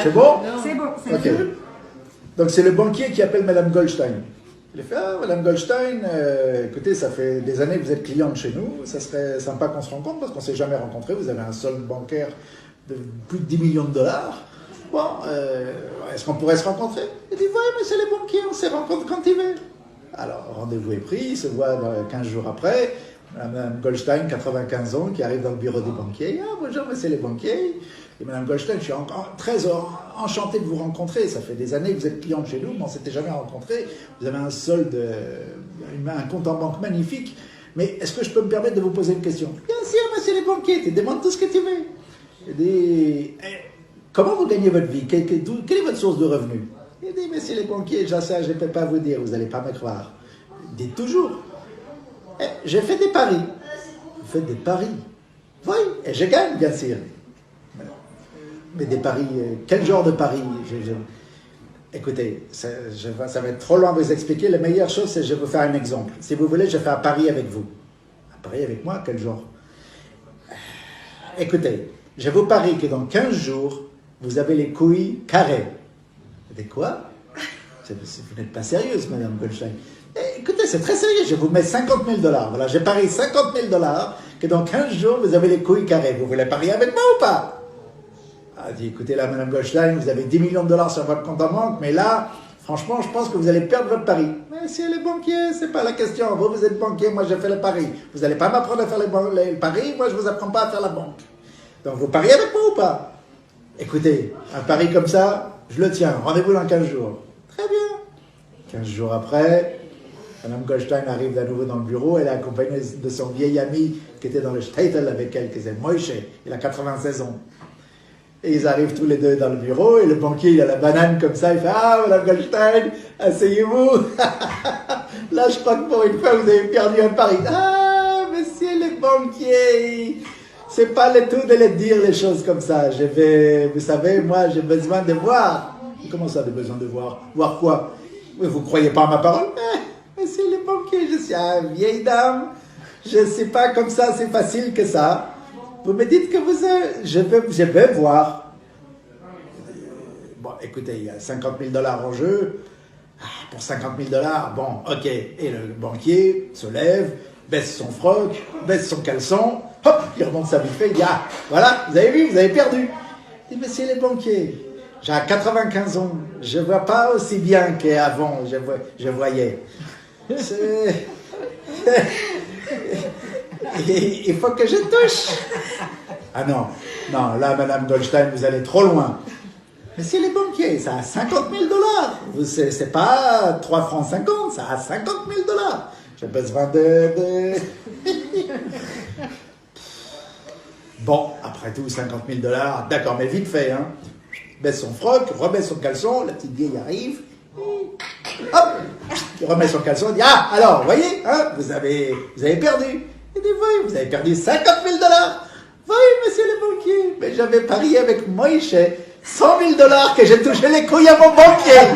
C'est bon? C'est bon, c'est Ok. Donc c'est le banquier qui appelle Madame Goldstein. Il fait, ah, Madame Goldstein, écoutez, ça fait des années que vous êtes cliente chez nous, ça serait sympa qu'on se rencontre parce qu'on ne s'est jamais rencontrés, vous avez un solde bancaire de plus de 10 millions de dollars. Bon, est-ce qu'on pourrait se rencontrer? Il dit, oui, monsieur le banquier, on se rencontre quand il veut. Alors, rendez-vous est pris, il se voit 15 jours après, Madame Goldstein, 95 ans, qui arrive dans le bureau des banquiers. Ah, bonjour, monsieur le banquier. Et Madame Goldstein, je suis très enchanté de vous rencontrer. Ça fait des années que vous êtes cliente chez nous, mais on ne s'était jamais rencontrés. Vous avez un solde, un compte en banque magnifique. Mais est-ce que je peux me permettre de vous poser une question? Bien sûr, monsieur le banquier, tu demandes tout ce que tu veux. Il dit, comment vous gagnez votre vie? Quelle est votre source de revenus? Il dit, monsieur le banquier, je ne peux pas vous dire, vous n'allez pas me croire. Dites toujours. J'ai fait des paris. Vous faites des paris? Oui, et je gagne, bien sûr. Mais des paris, quel genre de paris? Écoutez, ça va être trop loin de vous expliquer. La meilleure chose, c'est que je vais vous faire un exemple. Si vous voulez, je fais un pari avec vous. Un pari avec moi? Quel genre? Écoutez, je vous parie que dans 15 jours, vous avez les couilles carrées. Des quoi? Vous n'êtes pas sérieuse, Madame Goldstein. Écoutez, c'est très sérieux, je vous mets 50 000 $. Voilà, j'ai parié 50 000 $, que dans 15 jours, vous avez les couilles carrées. Vous voulez parier avec moi ou pas? Elle dit, écoutez là, Madame Goldstein, vous avez 10 millions de dollars sur votre compte en banque, mais là, franchement, je pense que vous allez perdre votre pari. Monsieur le banquier, c'est pas la question. Vous êtes banquier, moi j'ai fait le pari. Vous n'allez pas m'apprendre à faire les paris, moi je vous apprends pas à faire la banque. Donc vous pariez avec moi ou pas? Écoutez, un pari comme ça, je le tiens. Rendez-vous dans 15 jours. Très bien. 15 jours après, Madame Goldstein arrive à nouveau dans le bureau. Elle est accompagnée de son vieil ami qui était dans le shtetl avec elle, qui s'appelle Moïse. Il a 96 ans. Et ils arrivent tous les deux dans le bureau. Et le banquier, il a la banane comme ça. Il fait, ah, Madame Goldstein, asseyez-vous. Là, je crois que pour une fois, vous avez perdu un pari. Ah, monsieur le banquier, c'est pas le tout de les dire les choses comme ça. Vous savez, moi, j'ai besoin de voir. Comment ça, j'ai besoin de voir? Voir quoi? Vous croyez pas à ma parole? Monsieur le banquier, je suis une vieille dame. Je ne sais pas comme ça, c'est facile que ça. Vous me dites que je veux voir. Bon, écoutez, il y a 50 000 $ en jeu. Pour 50 000 $, bon, ok. Et le banquier se lève, baisse son froc, baisse son caleçon, hop, il remonte sa buffet, il dit, ah, voilà, vous avez vu, vous avez perdu. Il dit, monsieur le banquier, j'ai 95 ans, je ne vois pas aussi bien qu'avant, je voyais. Il faut que je touche. Ah non, non, là, Madame Goldstein, vous allez trop loin. Monsieur le banquier, ça a 50 000 $. C'est pas 3 francs 50, ça a 50 000 $. J'ai besoin de... Bon, après tout, 50 000 $, d'accord, mais vite fait, hein. Baisse son froc, rebaisse son caleçon, la petite vieille arrive, hop, il remet son caleçon, il dit, ah, alors, vous voyez, hein, vous avez perdu. Il dit, oui, vous avez perdu 50 000 $. Oui, monsieur le banquier, mais j'avais parié avec Moïse 100 000 $ que j'ai touché les couilles à mon banquier.